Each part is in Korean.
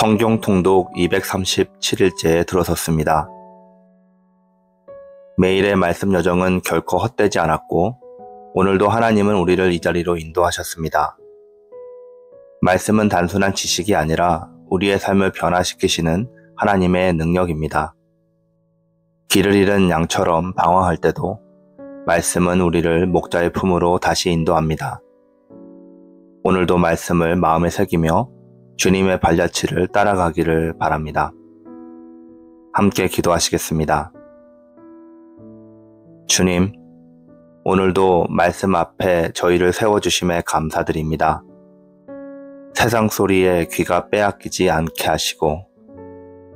성경 통독 237일째에 들어섰습니다. 매일의 말씀 여정은 결코 헛되지 않았고 오늘도 하나님은 우리를 이 자리로 인도하셨습니다. 말씀은 단순한 지식이 아니라 우리의 삶을 변화시키시는 하나님의 능력입니다. 길을 잃은 양처럼 방황할 때도 말씀은 우리를 목자의 품으로 다시 인도합니다. 오늘도 말씀을 마음에 새기며 주님의 발자취를 따라가기를 바랍니다. 함께 기도하시겠습니다. 주님, 오늘도 말씀 앞에 저희를 세워주심에 감사드립니다. 세상 소리에 귀가 빼앗기지 않게 하시고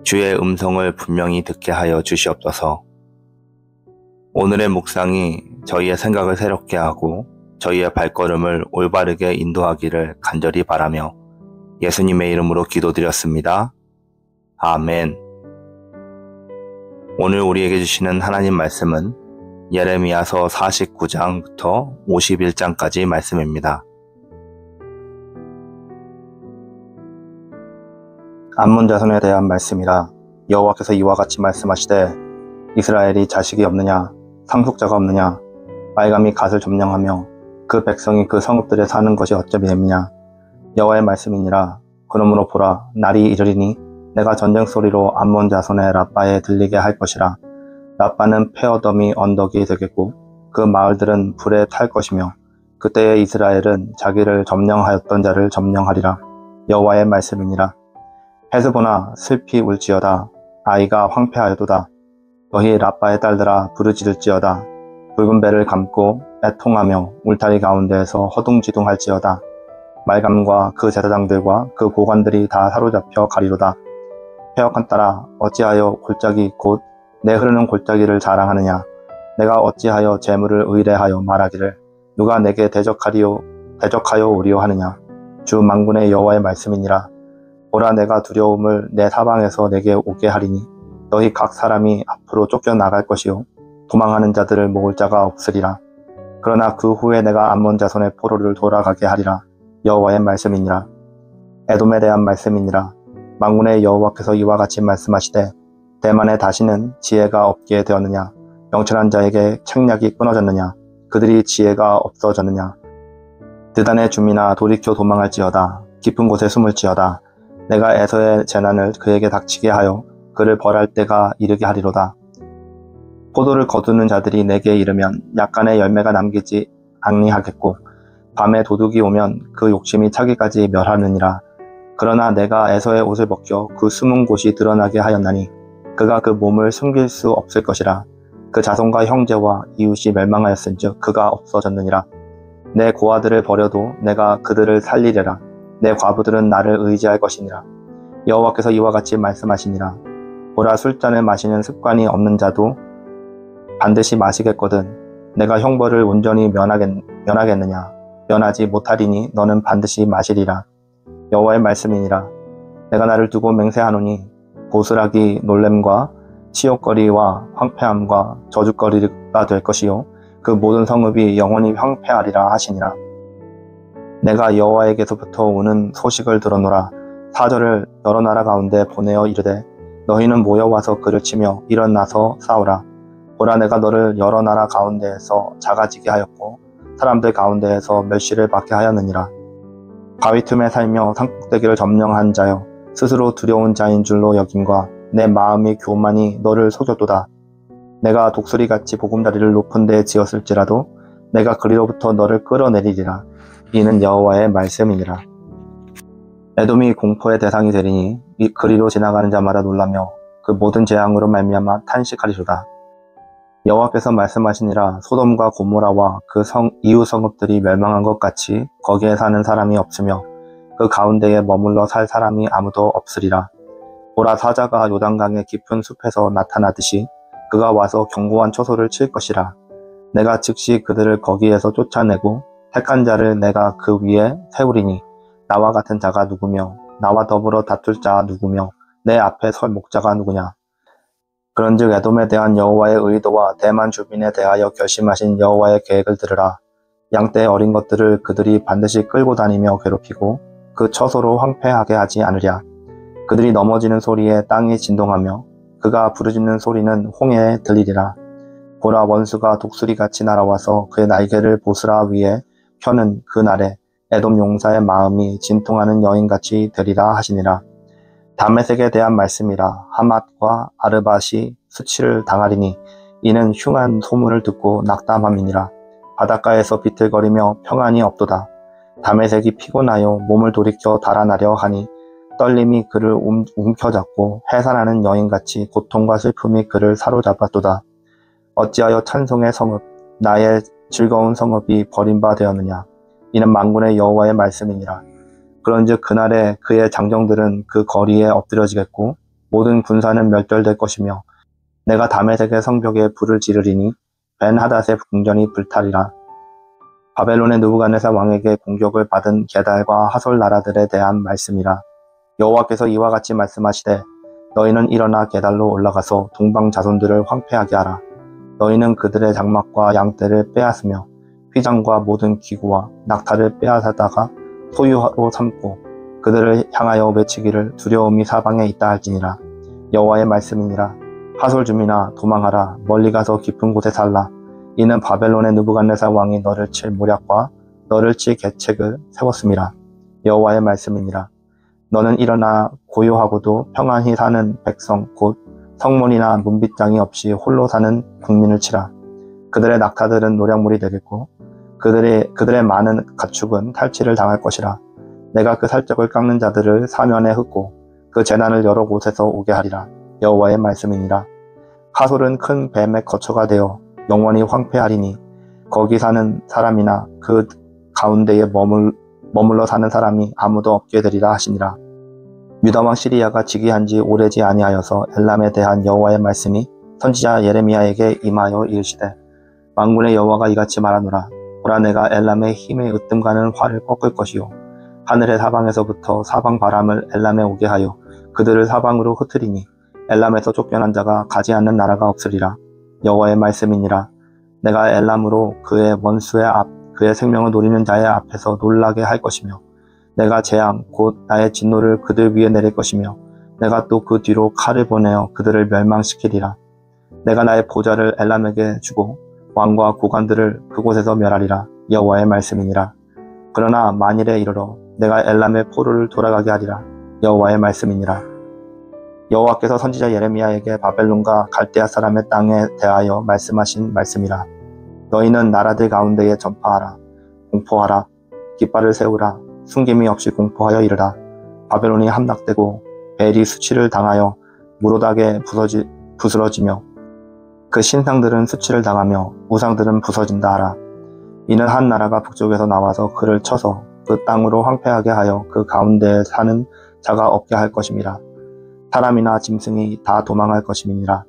주의 음성을 분명히 듣게 하여 주시옵소서. 오늘의 묵상이 저희의 생각을 새롭게 하고 저희의 발걸음을 올바르게 인도하기를 간절히 바라며 예수님의 이름으로 기도드렸습니다. 아멘. 오늘 우리에게 주시는 하나님 말씀은 예레미야서 49장부터 51장까지 말씀입니다. 암몬 자손에 대한 말씀이라. 여호와께서 이와 같이 말씀하시되 이스라엘이 자식이 없느냐, 상속자가 없느냐, 말감이 갓을 점령하며 그 백성이 그 성읍들에 사는 것이 어찌 됨이냐. 여호와의 말씀이니라. 그러므로 보라, 날이 이르리니 내가 전쟁 소리로 암몬 자손의 라빠에 들리게 할 것이라. 라빠는 폐허더미 언덕이 되겠고 그 마을들은 불에 탈 것이며 그때의 이스라엘은 자기를 점령하였던 자를 점령하리라. 여호와의 말씀이니라. 헤스보나 슬피 울지어다. 아이가 황폐하여도다. 너희 라빠의 딸들아 부르짖을지어다. 붉은 배를 감고 애통하며 울타리 가운데에서 허둥지둥할지어다. 말감과 그 제사장들과 그 고관들이 다 사로잡혀 가리로다. 패역한 딸아, 어찌하여 골짜기 곧 내 흐르는 골짜기를 자랑하느냐. 내가 어찌하여 재물을 의뢰하여 말하기를 누가 내게 대적하여 오리오 하느냐. 주 만군의 여호와의 말씀이니라. 보라, 내가 두려움을 내 사방에서 내게 오게 하리니 너희 각 사람이 앞으로 쫓겨나갈 것이요 도망하는 자들을 모을 자가 없으리라. 그러나 그 후에 내가 암몬 자손의 포로를 돌아가게 하리라. 여호와의 말씀이니라. 에돔에 대한 말씀이니라. 만군의 여호와께서 이와 같이 말씀하시되 대만에 다시는 지혜가 없게 되었느냐. 명철한 자에게 책략이 끊어졌느냐. 그들이 지혜가 없어졌느냐. 드단의 주민아 돌이켜 도망할지어다. 깊은 곳에 숨을지어다. 내가 에서의 재난을 그에게 닥치게 하여 그를 벌할 때가 이르게 하리로다. 포도를 거두는 자들이 내게 이르면 약간의 열매가 남기지 아니하겠고 밤에 도둑이 오면 그 욕심이 차기까지 멸하느니라. 그러나 내가 에서의 옷을 벗겨 그 숨은 곳이 드러나게 하였나니 그가 그 몸을 숨길 수 없을 것이라. 그 자손과 형제와 이웃이 멸망하였은즉 그가 없어졌느니라. 내 고아들을 버려도 내가 그들을 살리리라. 내 과부들은 나를 의지할 것이니라. 여호와께서 이와 같이 말씀하시니라. 보라, 술잔을 마시는 습관이 없는 자도 반드시 마시겠거든. 내가 형벌을 온전히 면하겠느냐. 면하지 못하리니 너는 반드시 마시리라. 여호와의 말씀이니라. 내가 나를 두고 맹세하노니 고스락이 놀램과 치욕거리와 황폐함과 저주거리가 될 것이요 그 모든 성읍이 영원히 황폐하리라 하시니라. 내가 여호와에게서부터 오는 소식을 들어노라. 사절을 여러 나라 가운데 보내어 이르되 너희는 모여와서 그를 치며 일어나서 싸우라. 보라, 내가 너를 여러 나라 가운데에서 작아지게 하였고 사람들 가운데에서 멸시를 받게 하였느니라. 바위 틈에 살며 산꼭대기를 점령한 자여, 스스로 두려운 자인 줄로 여김과 내 마음이 교만이 너를 속였도다. 내가 독수리같이 보금자리를 높은 데에 지었을지라도 내가 그리로부터 너를 끌어내리리라. 이는 여호와의 말씀이니라. 에돔이 공포의 대상이 되리니 그리로 지나가는 자마다 놀라며 그 모든 재앙으로 말미암아 탄식하리로다. 여호와께서 말씀하시니라. 소돔과 고모라와 그 이웃 성읍들이 멸망한 것 같이 거기에 사는 사람이 없으며 그 가운데에 머물러 살 사람이 아무도 없으리라. 보라, 사자가 요단강의 깊은 숲에서 나타나듯이 그가 와서 견고한 초소를 칠 것이라. 내가 즉시 그들을 거기에서 쫓아내고 택한 자를 내가 그 위에 세우리니 나와 같은 자가 누구며 나와 더불어 다툴 자가 누구며 내 앞에 설 목자가 누구냐. 그런즉 에돔에 대한 여호와의 의도와 대만 주민에 대하여 결심하신 여호와의 계획을 들으라. 양떼 어린 것들을 그들이 반드시 끌고 다니며 괴롭히고 그 처소로 황폐하게 하지 않으랴. 그들이 넘어지는 소리에 땅이 진동하며 그가 부르짖는 소리는 홍해에 들리리라. 보라, 원수가 독수리같이 날아와서 그의 날개를 보스라 위에 펴는 그 날에 에돔 용사의 마음이 진통하는 여인같이 되리라 하시니라. 다메섹에 대한 말씀이라. 하맛과 아르밧이 수치를 당하리니 이는 흉한 소문을 듣고 낙담함이니라. 바닷가에서 비틀거리며 평안이 없도다. 다메섹이 피곤하여 몸을 돌이켜 달아나려 하니 떨림이 그를 움켜잡고 해산하는 여인같이 고통과 슬픔이 그를 사로잡았도다. 어찌하여 찬송의 성읍, 나의 즐거운 성읍이 버림바 되었느냐. 이는 만군의 여호와의 말씀이니라. 그런즉 그날에 그의 장정들은 그 거리에 엎드려지겠고 모든 군사는 멸절될 것이며 내가 다메섹의 성벽에 불을 지르리니 벤하닷의 궁전이 불타리라. 바벨론의 느부갓네살 왕에게 공격을 받은 게달과 하솔 나라들에 대한 말씀이라. 여호와께서 이와 같이 말씀하시되 너희는 일어나 게달로 올라가서 동방 자손들을 황폐하게 하라. 너희는 그들의 장막과 양떼를 빼앗으며 휘장과 모든 기구와 낙타를 빼앗아다가 소유로 삼고 그들을 향하여 외치기를 두려움이 사방에 있다 할지니라. 여호와의 말씀이니라. 하솔 주민아 도망하라. 멀리 가서 깊은 곳에 살라. 이는 바벨론의 느부갓네살 왕이 너를 칠 모략과 너를 칠 계책을 세웠음이라. 여호와의 말씀이니라. 너는 일어나 고요하고도 평안히 사는 백성 곧 성문이나 문빗장이 없이 홀로 사는 국민을 치라. 그들의 낙타들은 노략물이 되겠고 그들의 많은 가축은 탈취를 당할 것이라. 내가 그 살적을 깎는 자들을 사면에 흩고 그 재난을 여러 곳에서 오게 하리라. 여호와의 말씀이니라. 하솔은 큰 뱀의 거처가 되어 영원히 황폐하리니 거기 사는 사람이나 그 가운데에 머물러 사는 사람이 아무도 없게 되리라 하시니라. 유다왕 시리아가 즉위한 지 오래지 아니하여서 엘람에 대한 여호와의 말씀이 선지자 예레미야에게 임하여 이르시되 만군의 여호와가 이같이 말하노라. 보라, 내가 엘람의 힘에 으뜸가는 활을 꺾을 것이요 하늘의 사방에서부터 사방 바람을 엘람에 오게 하여 그들을 사방으로 흩으리니 엘람에서 쫓겨난 자가 가지 않는 나라가 없으리라. 여호와의 말씀이니라. 내가 엘람으로 그의 원수의 그의 생명을 노리는 자의 앞에서 놀라게 할 것이며 내가 재앙 곧 나의 진노를 그들 위에 내릴 것이며 내가 또 그 뒤로 칼을 보내어 그들을 멸망시키리라. 내가 나의 보좌를 엘람에게 주고 왕과 고관들을 그곳에서 멸하리라. 여호와의 말씀이니라. 그러나 만일에 이르러 내가 엘람의 포로를 돌아가게 하리라. 여호와의 말씀이니라. 여호와께서 선지자 예레미야에게 바벨론과 갈대아 사람의 땅에 대하여 말씀하신 말씀이라. 너희는 나라들 가운데에 전파하라. 공포하라. 깃발을 세우라. 숨김이 없이 공포하여 이르라. 바벨론이 함락되고 벨이 수치를 당하여 무로닥에 부스러지며 그 신상들은 수치를 당하며 우상들은 부서진다 하라. 이는 한 나라가 북쪽에서 나와서 그를 쳐서 그 땅으로 황폐하게 하여 그 가운데에 사는 자가 없게 할 것임이라. 사람이나 짐승이 다 도망할 것임이니라.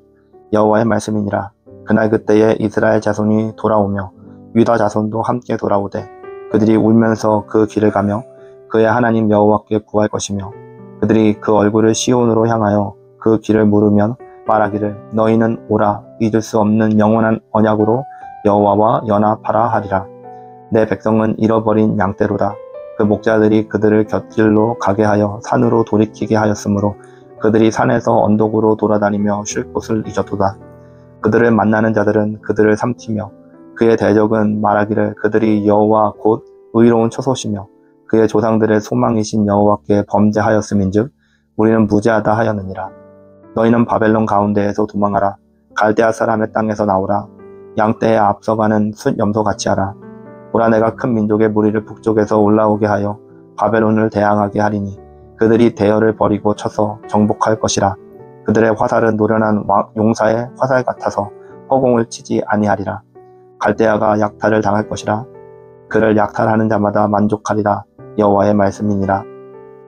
여호와의 말씀이니라. 그날 그때에 이스라엘 자손이 돌아오며 유다 자손도 함께 돌아오되 그들이 울면서 그 길을 가며 그의 하나님 여호와께 구할 것이며 그들이 그 얼굴을 시온으로 향하여 그 길을 물으면 말하기를 너희는 오라 잊을 수 없는 영원한 언약으로 여호와와 연합하라 하리라. 내 백성은 잃어버린 양떼로다. 그 목자들이 그들을 곁길로 가게 하여 산으로 돌이키게 하였으므로 그들이 산에서 언덕으로 돌아다니며 쉴 곳을 잊었도다. 그들을 만나는 자들은 그들을 삼키며 그의 대적은 말하기를 그들이 여호와 곧 의로운 처소시며 그의 조상들의 소망이신 여호와께 범죄하였음인즉 우리는 무죄하다 하였느니라. 너희는 바벨론 가운데에서 도망하라. 갈대아 사람의 땅에서 나오라. 양떼에 앞서가는 숫 염소같이 하라. 보라, 내가 큰 민족의 무리를 북쪽에서 올라오게 하여 바벨론을 대항하게 하리니 그들이 대열을 버리고 쳐서 정복할 것이라. 그들의 화살은 노련한 용사의 화살 같아서 허공을 치지 아니하리라. 갈대아가 약탈을 당할 것이라. 그를 약탈하는 자마다 만족하리라. 여호와의 말씀이니라.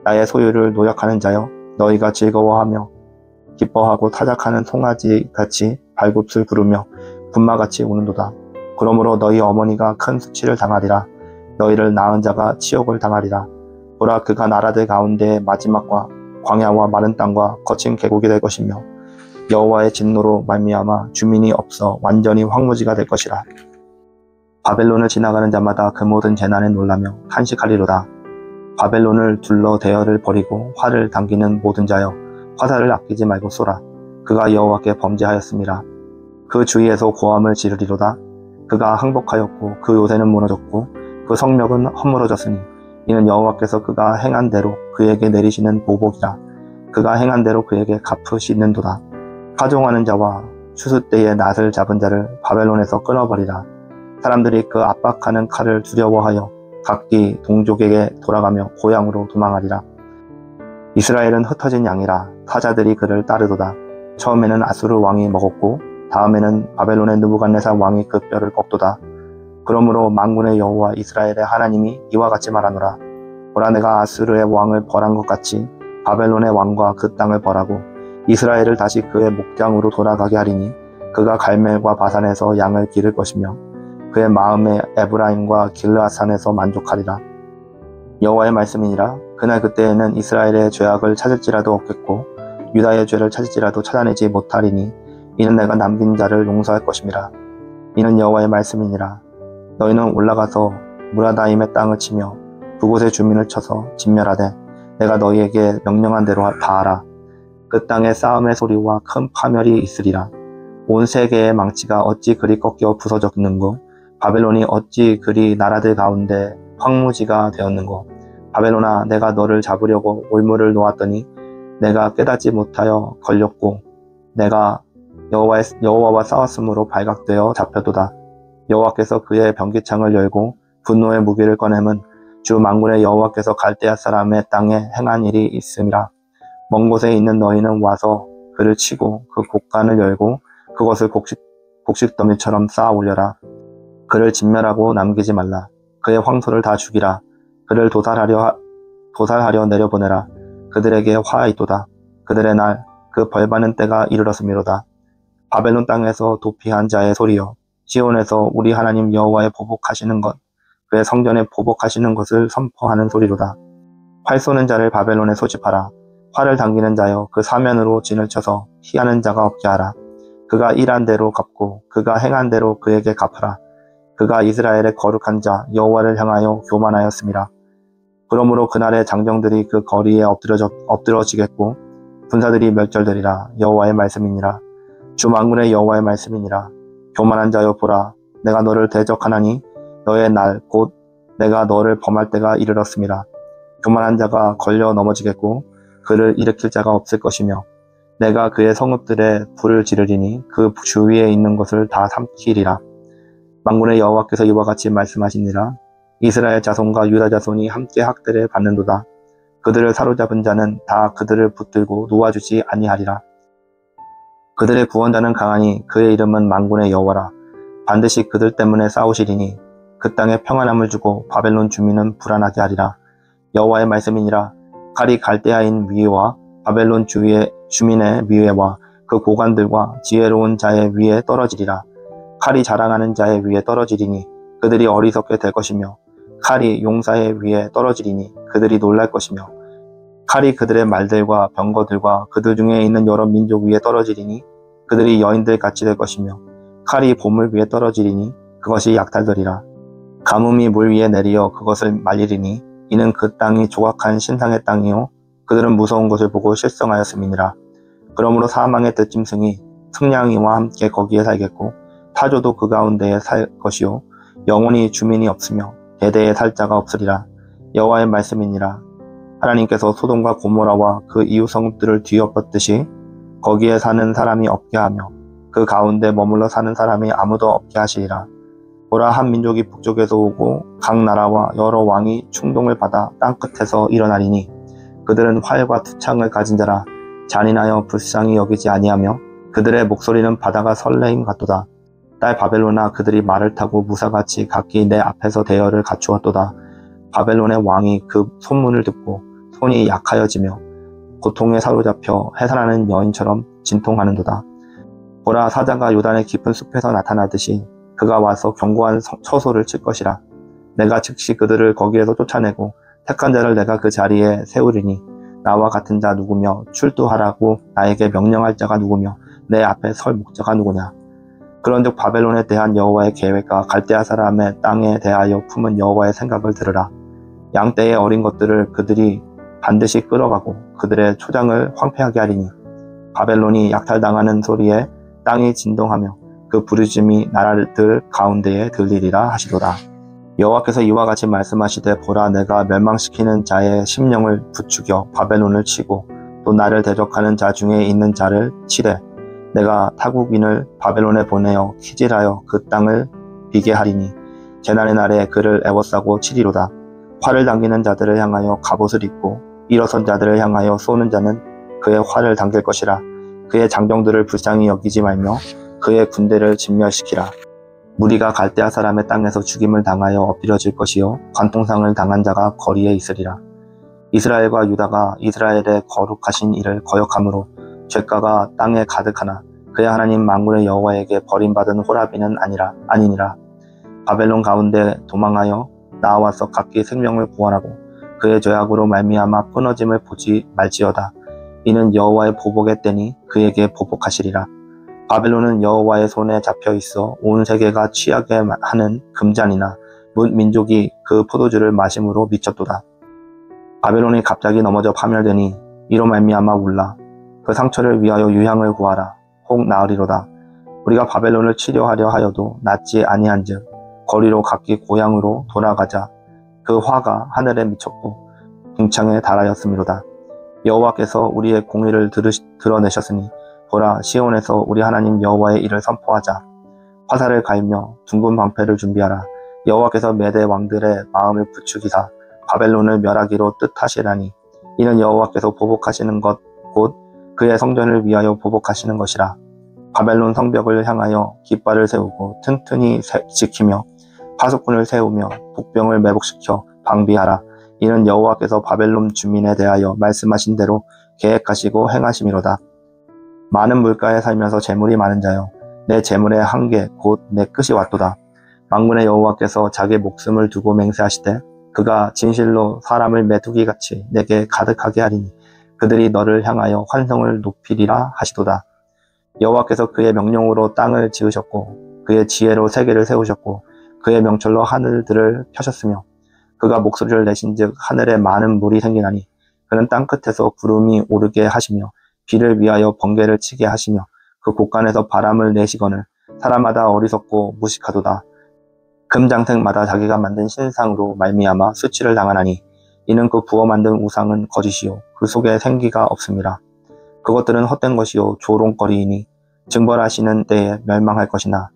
나의 소유를 노력하는 자여, 너희가 즐거워하며 기뻐하고 타작하는 송아지같이 발굽을 부르며 분마같이 우는도다. 그러므로 너희 어머니가 큰 수치를 당하리라. 너희를 낳은 자가 치욕을 당하리라. 보라, 그가 나라들 가운데의 마지막과 광야와 마른 땅과 거친 계곡이 될 것이며 여호와의 진노로 말미암아 주민이 없어 완전히 황무지가 될 것이라. 바벨론을 지나가는 자마다 그 모든 재난에 놀라며 탄식하리로다. 바벨론을 둘러 대열을 벌이고 활을 당기는 모든 자여, 화살을 아끼지 말고 쏘라. 그가 여호와께 범죄하였습니다. 그 주위에서 고함을 지르리로다. 그가 항복하였고 그 요새는 무너졌고 그 성벽은 허물어졌으니 이는 여호와께서 그가 행한 대로 그에게 내리시는 보복이라. 그가 행한 대로 그에게 갚으시는도다. 파종하는 자와 추수 때에 낫을 잡은 자를 바벨론에서 끊어버리라. 사람들이 그 압박하는 칼을 두려워하여 각기 동족에게 돌아가며 고향으로 도망하리라. 이스라엘은 흩어진 양이라 타자들이 그를 따르도다. 처음에는 아수르 왕이 먹었고 다음에는 바벨론의 느부갓네살 왕이 그 뼈를 꺾도다. 그러므로 만군의 여호와 이스라엘의 하나님이 이와 같이 말하노라. 보라, 내가 아수르의 왕을 벌한 것 같이 바벨론의 왕과 그 땅을 벌하고 이스라엘을 다시 그의 목장으로 돌아가게 하리니 그가 갈멜과 바산에서 양을 기를 것이며 그의 마음에 에브라임과 길르앗산에서 만족하리라. 여호와의 말씀이니라. 그날 그때에는 이스라엘의 죄악을 찾을지라도 없겠고 유다의 죄를 찾을지라도 찾아내지 못하리니 이는 내가 남긴 자를 용서할 것임이라. 이는 여호와의 말씀이니라. 너희는 올라가서 무라다임의 땅을 치며 그곳의 주민을 쳐서 진멸하되 내가 너희에게 명령한 대로 다 하라. 그 땅에 싸움의 소리와 큰 파멸이 있으리라. 온 세계의 망치가 어찌 그리 꺾여 부서졌는고, 바벨론이 어찌 그리 나라들 가운데 황무지가 되었는고. 바벨론아, 내가 너를 잡으려고 올무를 놓았더니 내가 깨닫지 못하여 걸렸고 내가 여호와와 싸웠으므로 발각되어 잡혀도다. 여호와께서 그의 변기창을 열고 분노의 무기를 꺼내면 주 만군의 여호와께서 갈대아 사람의 땅에 행한 일이 있음이라. 먼 곳에 있는 너희는 와서 그를 치고 그 곳간을 열고 그것을 곡식더미처럼 쌓아 올려라. 그를 진멸하고 남기지 말라. 그의 황소를 다 죽이라. 그를 도살하려 내려보내라. 그들에게 화 있도다. 그들의 날, 그 벌받는 때가 이르렀음이로다. 바벨론 땅에서 도피한 자의 소리여, 시온에서 우리 하나님 여호와의 보복하시는 것, 그의 성전에 보복하시는 것을 선포하는 소리로다. 활 쏘는 자를 바벨론에 소집하라. 활을 당기는 자여, 그 사면으로 진을 쳐서 피하는 자가 없게 하라. 그가 일한 대로 갚고 그가 행한 대로 그에게 갚으라. 그가 이스라엘의 거룩한 자 여호와를 향하여 교만하였음이라. 그러므로 그날의 장정들이 그 거리에 엎드러지겠고 군사들이 멸절되리라. 여호와의 말씀이니라. 주 만군의 여호와의 말씀이니라. 교만한 자여, 보라, 내가 너를 대적하나니 너의 날 곧 내가 너를 범할 때가 이르렀음이라. 교만한 자가 걸려 넘어지겠고 그를 일으킬 자가 없을 것이며 내가 그의 성읍들에 불을 지르리니 그 주위에 있는 것을 다 삼키리라. 만군의 여호와께서 이와 같이 말씀하시니라. 이스라엘 자손과 유다 자손이 함께 학대를 받는도다. 그들을 사로잡은 자는 다 그들을 붙들고 놓아주지 아니하리라. 그들의 구원자는 강하니 그의 이름은 만군의 여호와라. 반드시 그들 때문에 싸우시리니 그 땅에 평안함을 주고 바벨론 주민은 불안하게 하리라. 여호와의 말씀이니라. 칼이 갈대아인 위에와 바벨론 주민의 위에와 그 고관들과 지혜로운 자의 위에 떨어지리라. 칼이 자랑하는 자의 위에 떨어지리니 그들이 어리석게 될 것이며 칼이 용사의 위에 떨어지리니 그들이 놀랄 것이며 칼이 그들의 말들과 병거들과 그들 중에 있는 여러 민족 위에 떨어지리니 그들이 여인들 같이 될 것이며 칼이 보물 위에 떨어지리니 그것이 약탈되리라. 가뭄이 물 위에 내리어 그것을 말리리니 이는 그 땅이 조각한 신상의 땅이요 그들은 무서운 것을 보고 실성하였음이니라. 그러므로 사망의 들짐승이 승냥이와 함께 거기에 살겠고 타조도 그 가운데에 살 것이요 영원히 주민이 없으며 대대에 살 자가 없으리라. 여호와의 말씀이니라. 하나님께서 소돔과 고모라와 그 이웃 성읍들을 뒤엎었듯이 거기에 사는 사람이 없게 하며 그 가운데 머물러 사는 사람이 아무도 없게 하시리라. 보라, 한 민족이 북쪽에서 오고 각 나라와 여러 왕이 충동을 받아 땅끝에서 일어나리니 그들은 활과 투창을 가진 자라. 잔인하여 불쌍히 여기지 아니하며 그들의 목소리는 바다가 설레임 같도다. 딸 바벨론아, 그들이 말을 타고 무사같이 각기 내 앞에서 대열을 갖추었도다. 바벨론의 왕이 그 소문을 듣고 손이 약하여지며 고통에 사로잡혀 해산하는 여인처럼 진통하는도다. 보라, 사자가 요단의 깊은 숲에서 나타나듯이 그가 와서 견고한 처소를 칠 것이라. 내가 즉시 그들을 거기에서 쫓아내고 택한 자를 내가 그 자리에 세우리니 나와 같은 자 누구며 출두하라고 나에게 명령할 자가 누구며 내 앞에 설 목자가 누구냐. 그런즉 바벨론에 대한 여호와의 계획과 갈대아 사람의 땅에 대하여 품은 여호와의 생각을 들으라. 양떼의 어린 것들을 그들이 반드시 끌어가고 그들의 초장을 황폐하게 하리니 바벨론이 약탈당하는 소리에 땅이 진동하며 그 부르짖음이 나라들 가운데에 들리리라 하시도다. 여호와께서 이와 같이 말씀하시되 보라 내가 멸망시키는 자의 심령을 부추겨 바벨론을 치고 또 나를 대적하는 자 중에 있는 자를 치되 내가 타국인을 바벨론에 보내어 키질하여 그 땅을 비게 하리니 재난의 날에 그를 애워싸고 치리로다. 활을 당기는 자들을 향하여 갑옷을 입고 일어선 자들을 향하여 쏘는 자는 그의 활을 당길 것이라. 그의 장병들을 불쌍히 여기지 말며 그의 군대를 진멸시키라. 무리가 갈대아 사람의 땅에서 죽임을 당하여 엎드려질 것이요 관통상을 당한 자가 거리에 있으리라. 이스라엘과 유다가 이스라엘의 거룩하신 이를 거역함으로 죄가가 땅에 가득하나 그의 하나님 만군의 여호와에게 버림받은 호라비는 아니니라. 바벨론 가운데 도망하여 나와서 각기 생명을 구원하고 그의 죄악으로 말미암아 끊어짐을 보지 말지어다. 이는 여호와의 보복의 때니 그에게 보복하시리라. 바벨론은 여호와의 손에 잡혀 있어 온 세계가 취하게 하는 금잔이나 뭇 민족이 그 포도주를 마심으로 미쳤도다. 바벨론이 갑자기 넘어져 파멸되니 이로 말미암아 울라. 그 상처를 위하여 유향을 구하라. 혹 나으리로다. 우리가 바벨론을 치료하려 하여도 낫지 아니한즉 거리로 각기 고향으로 돌아가자. 그 화가 하늘에 미쳤고 궁창에 달하였음이로다. 여호와께서 우리의 공의를 드러내셨으니 보라 시온에서 우리 하나님 여호와의 일을 선포하자. 화살을 갈며 둥근 방패를 준비하라. 여호와께서 메대 왕들의 마음을 부추기사 바벨론을 멸하기로 뜻하시라니 이는 여호와께서 보복하시는 것 곧 그의 성전을 위하여 보복하시는 것이라. 바벨론 성벽을 향하여 깃발을 세우고 튼튼히 지키며 파수꾼을 세우며 복병을 매복시켜 방비하라. 이는 여호와께서 바벨론 주민에 대하여 말씀하신 대로 계획하시고 행하심이로다. 많은 물가에 살면서 재물이 많은 자여 내 재물의 한계 곧 내 끝이 왔도다. 만군의 여호와께서 자기 목숨을 두고 맹세하시되 그가 진실로 사람을 메뚜기같이 내게 가득하게 하리니 그들이 너를 향하여 환성을 높이리라 하시도다. 여호와께서 그의 명령으로 땅을 지으셨고 그의 지혜로 세계를 세우셨고 그의 명철로 하늘들을 펴셨으며 그가 목소리를 내신즉 하늘에 많은 물이 생기나니 그는 땅끝에서 구름이 오르게 하시며 비를 위하여 번개를 치게 하시며 그 곳간에서 바람을 내시거늘 사람마다 어리석고 무식하도다. 금장색마다 자기가 만든 신상으로 말미암아 수치를 당하나니 이는 그 부어 만든 우상은 거짓이요 그 속에 생기가 없음이라. 그것들은 헛된 것이요 조롱거리이니 징벌하시는 때에 멸망할 것이나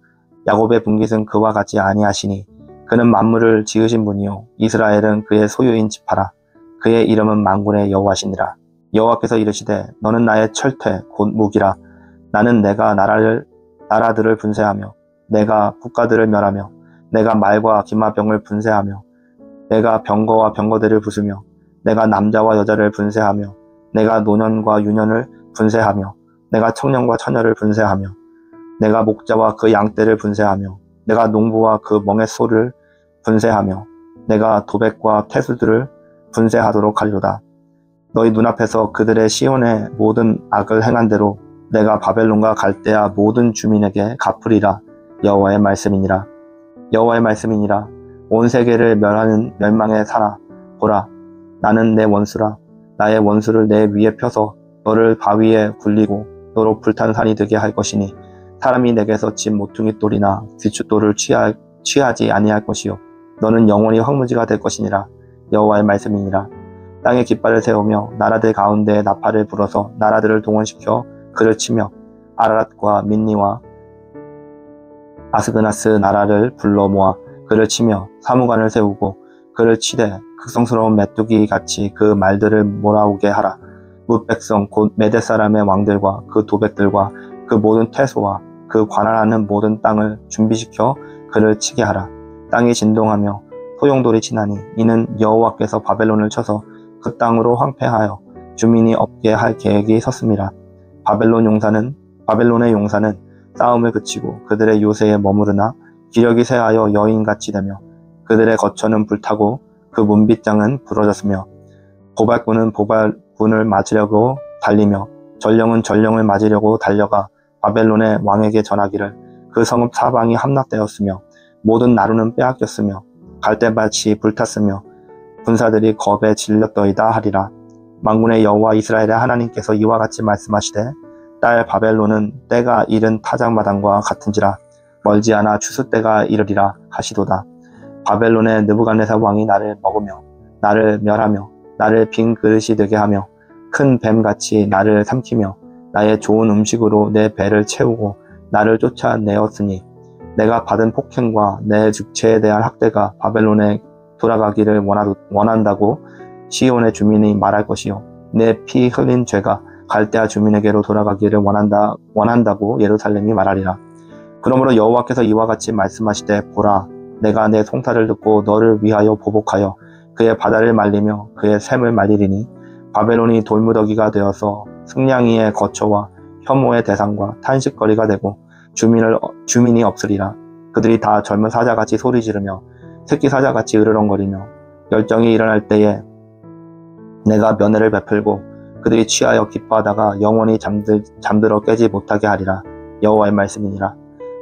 야곱의 분깃은 그와 같지 아니하시니 그는 만물을 지으신 분이요 이스라엘은 그의 소유인 지파라. 그의 이름은 만군의 여호와시니라. 여호와께서 이르시되 너는 나의 철퇴 곧 무기라. 나는 내가 나라들을 분쇄하며 내가 국가들을 멸하며 내가 말과 기마병을 분쇄하며 내가 병거와 병거들을 부수며 내가 남자와 여자를 분쇄하며 내가 노년과 유년을 분쇄하며 내가 청년과 처녀를 분쇄하며 내가 목자와 그 양떼를 분쇄하며 내가 농부와 그 멍에 소를 분쇄하며 내가 도백과 태수들을 분쇄하도록 하리로다. 너희 눈앞에서 그들의 시온의 모든 악을 행한 대로 내가 바벨론과 갈대아 모든 주민에게 갚으리라. 여호와의 말씀이니라. 여호와의 말씀이니라. 온 세계를 멸하는 멸망의 사나 보라 나는 내 원수라. 나의 원수를 내 위에 펴서 너를 바위에 굴리고 너로 불탄 산이 되게 할 것이니 사람이 내게서 집 모퉁이 돌이나 귀춧돌을 취하지 아니할 것이요 너는 영원히 황무지가 될 것이니라. 여호와의 말씀이니라. 땅에 깃발을 세우며 나라들 가운데에 나팔을 불어서 나라들을 동원시켜 그를 치며 아라랏과 민니와 아스그나스 나라를 불러 모아 그를 치며 사무관을 세우고 그를 치되 극성스러운 메뚜기 같이 그 말들을 몰아오게 하라. 뭇 백성 곧 메대 사람의 왕들과 그 도백들과 그 모든 태소와 그 관할하는 모든 땅을 준비시켜 그를 치게 하라. 땅이 진동하며 소용돌이 치나니 이는 여호와께서 바벨론을 쳐서 그 땅으로 황폐하여 주민이 없게 할 계획이 섰음이라. 바벨론의 용사는 싸움을 그치고 그들의 요새에 머무르나 기력이 쇠하여 여인같이 되며 그들의 거처는 불타고 그 문빗장은 부러졌으며 보발꾼은 보발꾼을 맞으려고 달리며 전령은 전령을 맞으려고 달려가 바벨론의 왕에게 전하기를 그 성읍 사방이 함락되었으며 모든 나루는 빼앗겼으며 갈대밭이 불탔으며 군사들이 겁에 질렸더이다 하리라. 만군의 여호와 이스라엘의 하나님께서 이와 같이 말씀하시되 딸 바벨론은 때가 이른 타작마당과 같은지라 멀지 않아 추수 때가 이르리라 하시도다. 바벨론의 느부갓네살 왕이 나를 먹으며 나를 멸하며 나를 빈 그릇이 되게 하며 큰 뱀같이 나를 삼키며 나의 좋은 음식으로 내 배를 채우고 나를 쫓아내었으니 내가 받은 폭행과 내 죽체에 대한 학대가 바벨론에 돌아가기를 원한다고 시온의 주민이 말할 것이요 내 피 흘린 죄가 갈대아 주민에게로 돌아가기를 원한다고 예루살렘이 말하리라. 그러므로 여호와께서 이와 같이 말씀하시되 보라 내가 내 송사를 듣고 너를 위하여 보복하여 그의 바다를 말리며 그의 샘을 말리리니 바벨론이 돌무더기가 되어서 승냥이의 거처와 혐오의 대상과 탄식거리가 되고 주민이 없으리라. 그들이 다 젊은 사자같이 소리 지르며 새끼 사자같이 으르렁거리며 열정이 일어날 때에 내가 면회를 베풀고 그들이 취하여 기뻐하다가 영원히 잠들어 깨지 못하게 하리라. 여호와의 말씀이니라.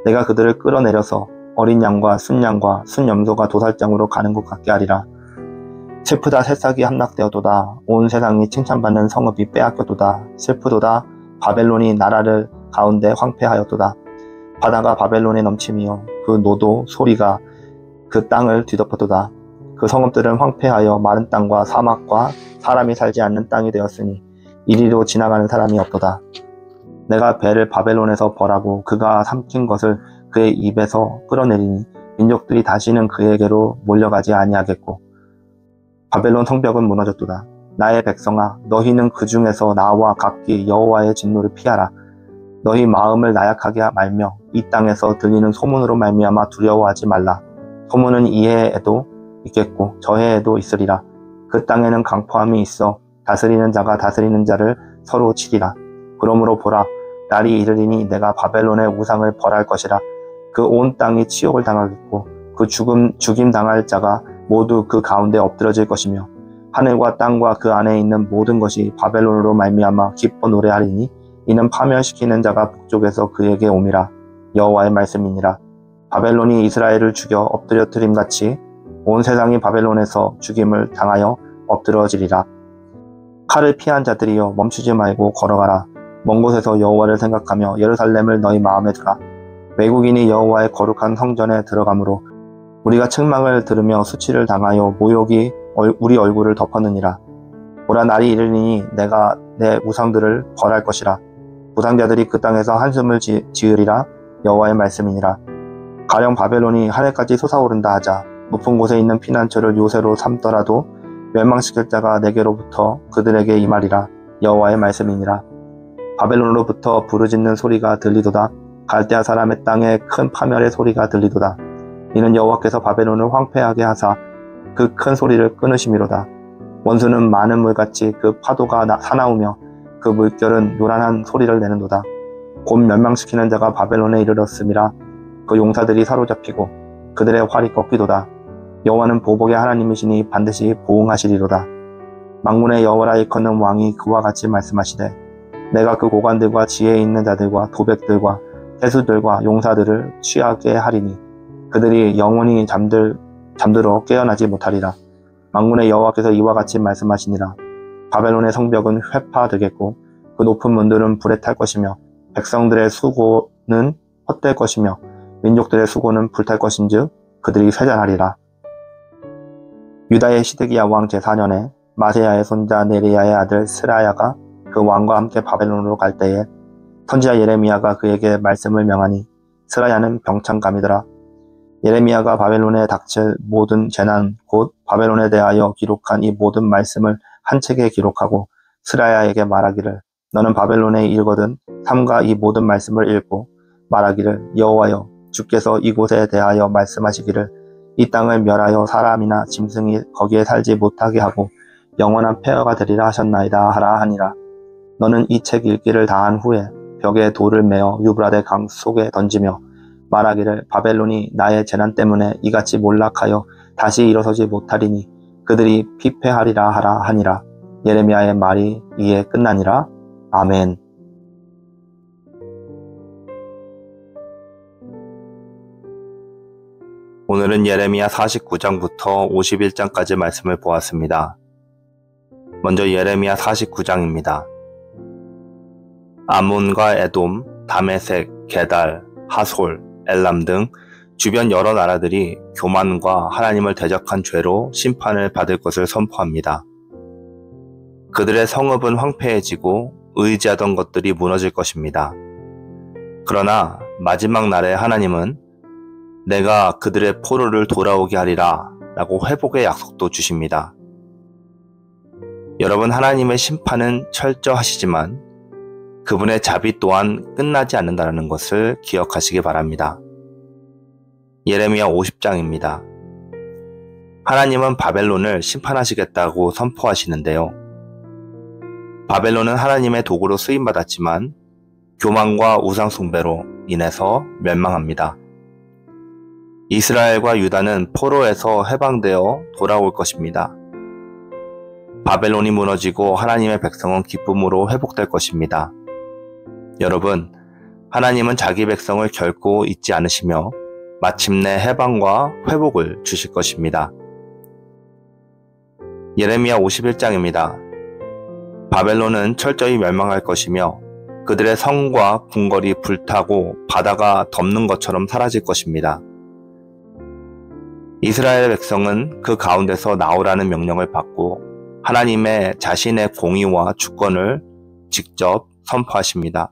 내가 그들을 끌어내려서 어린 양과 순양과 순염소가 도살장으로 가는 것 같게 하리라. 슬프다 새싹이 함락되었도다. 온 세상이 칭찬받는 성읍이 빼앗겼도다. 슬프도다. 바벨론이 나라를 가운데 황폐하였도다. 바다가 바벨론에 넘침이요 그 노도 소리가 그 땅을 뒤덮었도다. 그 성읍들은 황폐하여 마른 땅과 사막과 사람이 살지 않는 땅이 되었으니 이리로 지나가는 사람이 없도다. 내가 배를 바벨론에서 벌하고 그가 삼킨 것을 그의 입에서 끌어내리니 민족들이 다시는 그에게로 몰려가지 아니하겠고 바벨론 성벽은 무너졌도다. 나의 백성아 너희는 그 중에서 나와 각기 여호와의 진노를 피하라. 너희 마음을 나약하게 말며 이 땅에서 들리는 소문으로 말미암아 두려워하지 말라. 소문은 이 해에도 있겠고 저 해에도 있으리라. 그 땅에는 강포함이 있어 다스리는 자가 다스리는 자를 서로 치리라. 그러므로 보라 날이 이르리니 내가 바벨론의 우상을 벌할 것이라. 그 온 땅이 치욕을 당하겠고 그 죽임 당할 자가 모두 그 가운데 엎드러질 것이며 하늘과 땅과 그 안에 있는 모든 것이 바벨론으로 말미암아 기뻐 노래하리니 이는 파멸시키는 자가 북쪽에서 그에게 옴이라. 여호와의 말씀이니라. 바벨론이 이스라엘을 죽여 엎드려뜨림같이 온 세상이 바벨론에서 죽임을 당하여 엎드러지리라. 칼을 피한 자들이여 멈추지 말고 걸어가라. 먼 곳에서 여호와를 생각하며 예루살렘을 너희 마음에 두라. 외국인이 여호와의 거룩한 성전에 들어가므로 우리가 책망을 들으며 수치를 당하여 모욕이 우리 얼굴을 덮었느니라. 보라 날이 이르리니 내가 내 우상들을 벌할 것이라. 부상자들이 그 땅에서 한숨을 지으리라. 여호와의 말씀이니라. 가령 바벨론이 하늘까지 솟아오른다 하자 높은 곳에 있는 피난처를 요새로 삼더라도 멸망시킬 자가 내게로부터 그들에게 임하리라. 여호와의 말씀이니라. 바벨론으로부터 부르짖는 소리가 들리도다. 갈대아 사람의 땅에 큰 파멸의 소리가 들리도다. 이는 여호와께서 바벨론을 황폐하게 하사 그 큰 소리를 끊으심이로다. 원수는 많은 물같이 그 파도가 사나우며 그 물결은 요란한 소리를 내는도다. 곧 멸망시키는 자가 바벨론에 이르렀음이라. 그 용사들이 사로잡히고 그들의 활이 꺾이도다. 여호와는 보복의 하나님이시니 반드시 보응하시리로다. 만군의 여호와라 일컫는 왕이 그와 같이 말씀하시되 내가 그 고관들과 지혜 있는 자들과 도백들과 태수들과 용사들을 취하게 하리니 그들이 영원히 잠들어 깨어나지 못하리라. 만군의 여호와께서 이와 같이 말씀하시니라. 바벨론의 성벽은 회파되겠고 그 높은 문들은 불에 탈 것이며 백성들의 수고는 헛될 것이며 민족들의 수고는 불탈 것인즉 그들이 쇠잔하리라. 유다의 시드기야 왕 제4년에 마세야의 손자 네리야의 아들 스라야가 그 왕과 함께 바벨론으로 갈 때에 선지자 예레미야가 그에게 말씀을 명하니 스라야는 병창감이더라. 예레미야가 바벨론에 닥칠 모든 재난 곧 바벨론에 대하여 기록한 이 모든 말씀을 한 책에 기록하고 스라야에게 말하기를 너는 바벨론에 이르거든 삼가 이 모든 말씀을 읽고 말하기를 여호와여 주께서 이곳에 대하여 말씀하시기를 이 땅을 멸하여 사람이나 짐승이 거기에 살지 못하게 하고 영원한 폐허가 되리라 하셨나이다 하라 하니라. 너는 이 책 읽기를 다한 후에 벽에 돌을 메어 유브라데 강 속에 던지며 말하기를 바벨론이 나의 재난 때문에 이같이 몰락하여 다시 일어서지 못하리니 그들이 피폐하리라 하라 하니라. 예레미야의 말이 이에 끝나니라. 아멘. 오늘은 예레미야 49장부터 51장까지 말씀을 보았습니다. 먼저 예레미야 49장입니다. 암몬과 에돔, 다메섹, 게달, 하솔, 엘람 등 주변 여러 나라들이 교만과 하나님을 대적한 죄로 심판을 받을 것을 선포합니다. 그들의 성읍은 황폐해지고 의지하던 것들이 무너질 것입니다. 그러나 마지막 날에 하나님은 내가 그들의 포로를 돌아오게 하리라 라고 회복의 약속도 주십니다. 여러분, 하나님의 심판은 철저하시지만 그분의 자비 또한 끝나지 않는다는 것을 기억하시기 바랍니다. 예레미야 50장입니다. 하나님은 바벨론을 심판하시겠다고 선포하시는데요. 바벨론은 하나님의 도구로 쓰임받았지만 교만과 우상숭배로 인해서 멸망합니다. 이스라엘과 유다는 포로에서 해방되어 돌아올 것입니다. 바벨론이 무너지고 하나님의 백성은 기쁨으로 회복될 것입니다. 여러분, 하나님은 자기 백성을 결코 잊지 않으시며 마침내 해방과 회복을 주실 것입니다. 예레미야 51장입니다. 바벨론은 철저히 멸망할 것이며 그들의 성과 궁궐이 불타고 바다가 덮는 것처럼 사라질 것입니다. 이스라엘 백성은 그 가운데서 나오라는 명령을 받고 하나님의 자신의 공의와 주권을 직접 선포하십니다.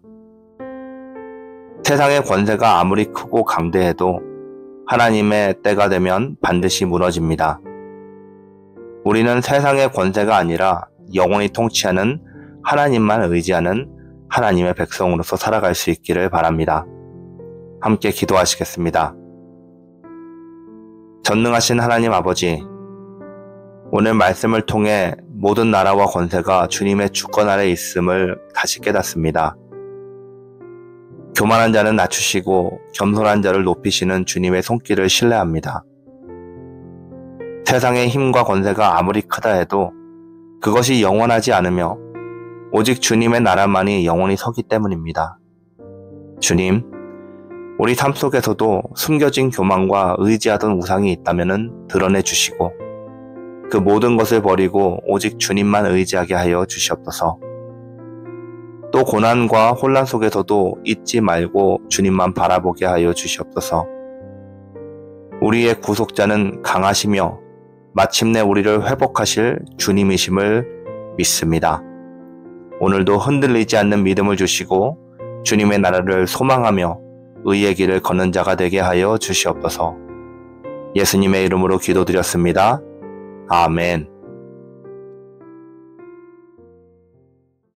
세상의 권세가 아무리 크고 강대해도 하나님의 때가 되면 반드시 무너집니다. 우리는 세상의 권세가 아니라 영원히 통치하는 하나님만 의지하는 하나님의 백성으로서 살아갈 수 있기를 바랍니다. 함께 기도하시겠습니다. 전능하신 하나님 아버지, 오늘 말씀을 통해 모든 나라와 권세가 주님의 주권 아래 있음을 다시 깨닫습니다. 교만한 자는 낮추시고 겸손한 자를 높이시는 주님의 손길을 신뢰합니다. 세상의 힘과 권세가 아무리 크다 해도 그것이 영원하지 않으며 오직 주님의 나라만이 영원히 서기 때문입니다. 주님, 우리 삶 속에서도 숨겨진 교만과 의지하던 우상이 있다면 드러내 주시고 그 모든 것을 버리고 오직 주님만 의지하게 하여 주시옵소서. 또 고난과 혼란 속에서도 잊지 말고 주님만 바라보게 하여 주시옵소서. 우리의 구속자는 강하시며 마침내 우리를 회복하실 주님이심을 믿습니다. 오늘도 흔들리지 않는 믿음을 주시고 주님의 나라를 소망하며 의의 길을 걷는 자가 되게 하여 주시옵소서. 예수님의 이름으로 기도드렸습니다. 아멘.